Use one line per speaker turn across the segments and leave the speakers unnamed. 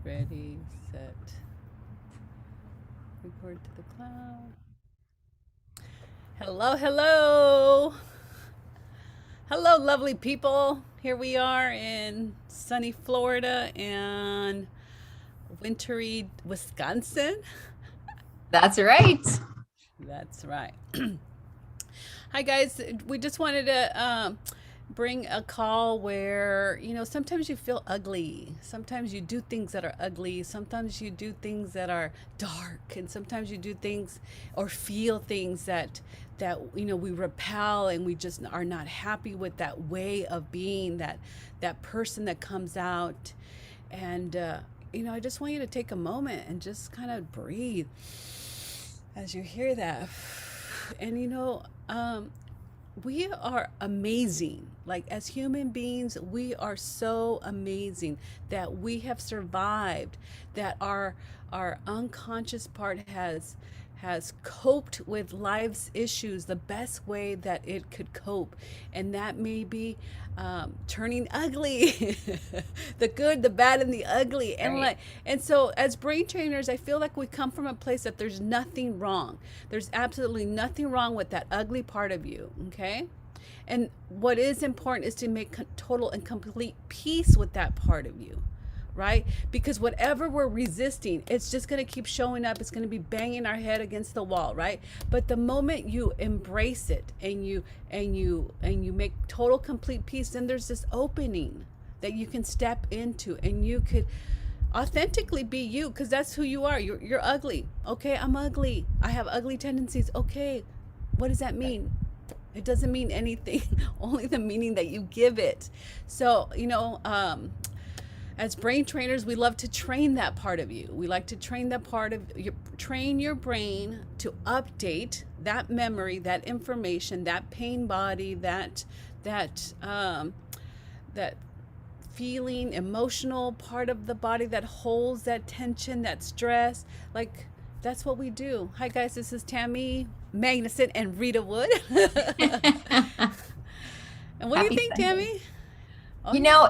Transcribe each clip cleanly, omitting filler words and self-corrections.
Ready, set, record to the cloud. Hello, hello. Hello, lovely people. Here we are in sunny Florida and wintry Wisconsin.
That's right.
That's right. Hi, guys. We just wanted to bring a call where, sometimes you feel ugly. Sometimes you do things that are ugly. Sometimes you do things that are dark. And sometimes you do things or feel things that we repel, and we just are not happy with that way of being, that person that comes out. And, I just want you to take a moment and just kind of breathe as you hear that. And we are amazing. Like, as human beings, we are so amazing that we have survived, that our unconscious part has coped with life's issues the best way that it could cope. And that may be turning ugly, the good, the bad, and the ugly. And
Right.
like, and so as brain trainers, I feel like we come from a place that there's nothing wrong. There's absolutely nothing wrong with that ugly part of you. Okay. And what is important is to make total and complete peace with that part of you, right? Because whatever we're resisting, it's just going to keep showing up. It's going to be banging our head against the wall, right? But the moment you embrace it and you make total complete peace, then there's this opening that you can step into, and you could authentically be you, because that's who you are. You're ugly. Okay, I'm ugly. I have ugly tendencies. Okay, what does that mean? It doesn't mean anything, only the meaning that you give it. So, as brain trainers, we love to train that part of you. We like to train that part of you, train your brain to update that memory, that information, that pain body, that feeling, emotional part of the body that holds that tension, that stress. Like, that's what we do. Hi, guys. This is Tammy Magnuson and Rita Wood. And what do you
Happy
think,
Sunday.
Tammy? Oh,
You
yeah.
know,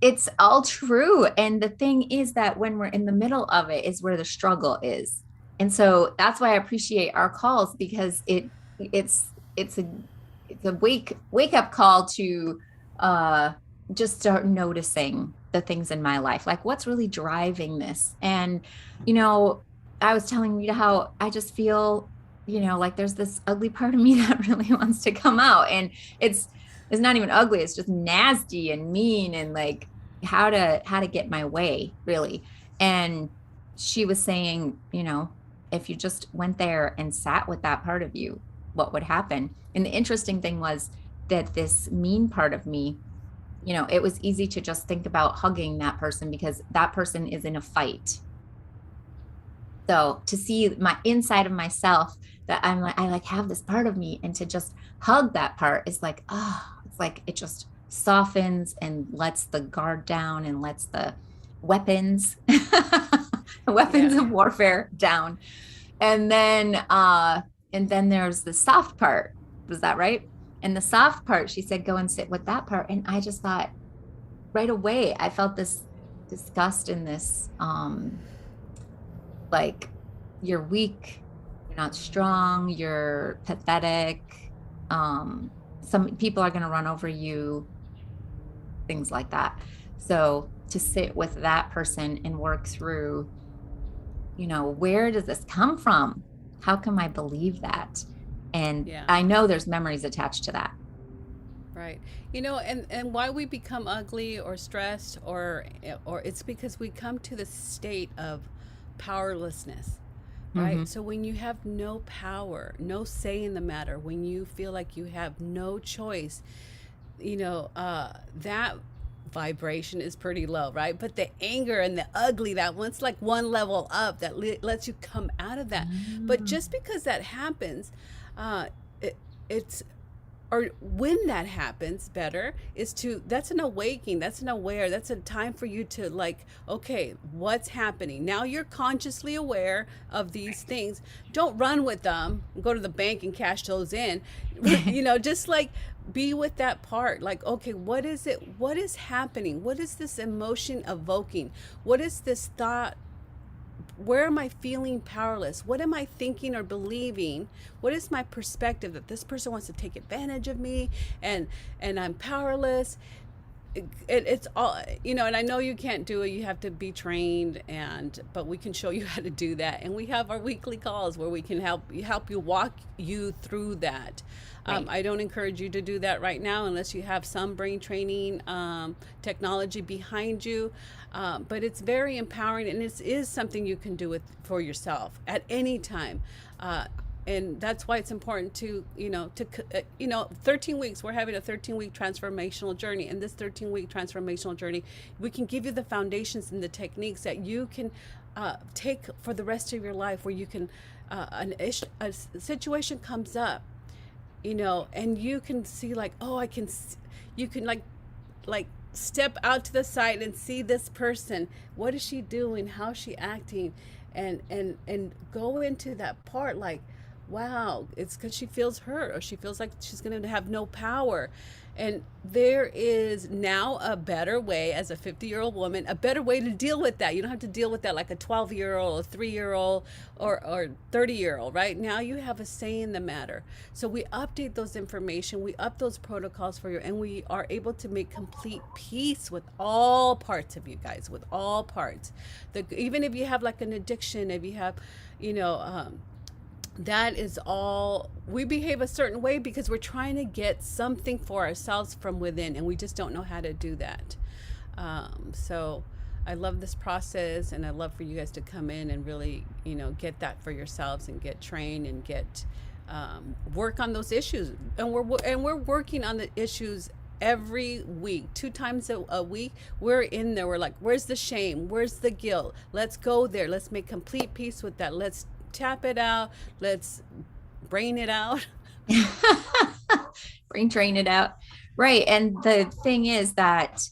it's all true. And the thing is that when we're in the middle of it is where the struggle is. And so that's why I appreciate our calls, because it's a it's a wake up call to uh just start noticing the things in my life. Like, what's really driving this? And you know, I was telling you how I just feel, like there's this ugly part of me that really wants to come out. And it's it's not even ugly, it's just nasty and mean, and like how to get my way, really. And she was saying, if you just went there and sat with that part of you, what would happen? And the interesting thing was that this mean part of me, it was easy to just think about hugging that person because that person is in a fight. So to see my inside of myself, that I like have this part of me, and to just hug that part is like, it's like it just softens and lets the guard down and lets the weapons, weapons
Yeah.
of warfare down. And then there's the soft part. Was that right? And the soft part, she said, go and sit with that part. And I just thought right away, I felt this disgust and this like, you're weak, you're not strong, you're pathetic. Some people are going to run over you, things like that. So to sit with that person and work through, where does this come from? How come I believe that? And
Yeah.
I know there's memories attached to that.
Right. And why we become ugly or stressed, or it's because we come to the state of powerlessness, right?
Mm-hmm.
So when you have no power, no say in the matter, when you feel like you have no choice, that vibration is pretty low, right? But the anger and the ugly, that one's like one level up, that lets you come out of that. But just because that happens, uh, it, it's or when that happens, better is to, that's an awakening, that's an aware, that's a time for you to, like, okay, what's happening now? You're consciously aware of these things. Don't run with them, go to the bank and cash those in. Just like be with that part. Like, okay, what is it? What is happening? What is this emotion evoking? What is this thought? Where am I feeling powerless? What am I thinking or believing? What is my perspective that this person wants to take advantage of me, and I'm powerless? It's all, and I know you can't do it. You have to be trained, but we can show you how to do that. And we have our weekly calls where we can help you, walk you through that.
Right.
I don't encourage you to do that right now unless you have some brain training technology behind you. But it's very empowering, and it is something you can do for yourself at any time. And that's why it's important to 13 weeks, we're having a 13-week transformational journey. And this 13-week transformational journey, we can give you the foundations and the techniques that you can take for the rest of your life, where you can a situation comes up, and you can see, like, oh, you can like step out to the side and see this person. What is she doing? How is she acting? And go into that part, like, wow, it's because she feels hurt, or she feels like she's going to have no power. And there is now a better way, as a 50-year-old woman, a better way to deal with that. You don't have to deal with that like a 12-year-old, a 3-year-old, or 30-year-old, right? Now you have a say in the matter. So we update those information, we up those protocols for you, and we are able to make complete peace with all parts of you guys, with all parts. Even if you have like an addiction, if you have, that is all. We behave a certain way because we're trying to get something for ourselves from within, and we just don't know how to do that. So I love this process, and I love for you guys to come in and really, get that for yourselves, and get trained, and get work on those issues. And we're working on the issues every week, 2 times a week. We're in there. We're like, where's the shame? Where's the guilt? Let's go there. Let's make complete peace with that. Let's tap it out. Let's brain it out.
Brain train it out. Right. And the thing is that,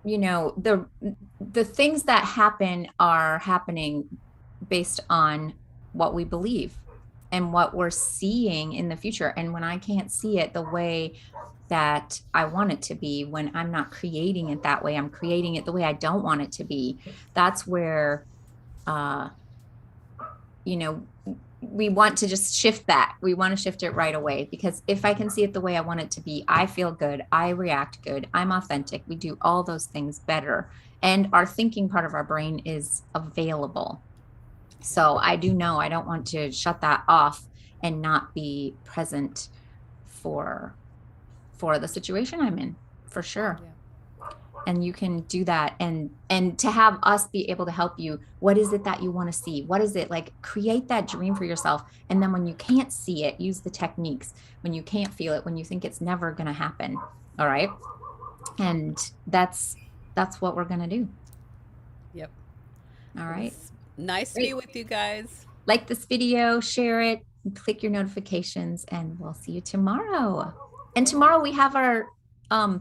the things that happen are happening based on what we believe and what we're seeing in the future. And when I can't see it the way that I want it to be, when I'm not creating it that way, I'm creating it the way I don't want it to be. That's where, we want to just shift that. We want to shift it right away, because if I can see it the way I want it to be, I feel good, I react good, I'm authentic. We do all those things better. And our thinking part of our brain is available. So I do know I don't want to shut that off and not be present for the situation I'm in, for sure.
Yeah.
And you can do that, and to have us be able to help you. What is it that you want to see? What is it? Like, create that dream for yourself. And then when you can't see it, use the techniques. When you can't feel it, when you think it's never going to happen. All right. And that's what we're going to do.
Yep.
All right.
Nice to be with you guys.
Like this video, share it, click your notifications, and we'll see you tomorrow. And tomorrow we have our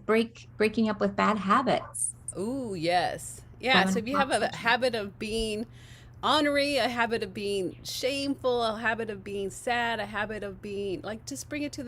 breaking up with bad habits.
Ooh, yes. Yeah. So if you have a habit of being ornery, a habit of being shameful, a habit of being sad, a habit of being, like, just bring it to the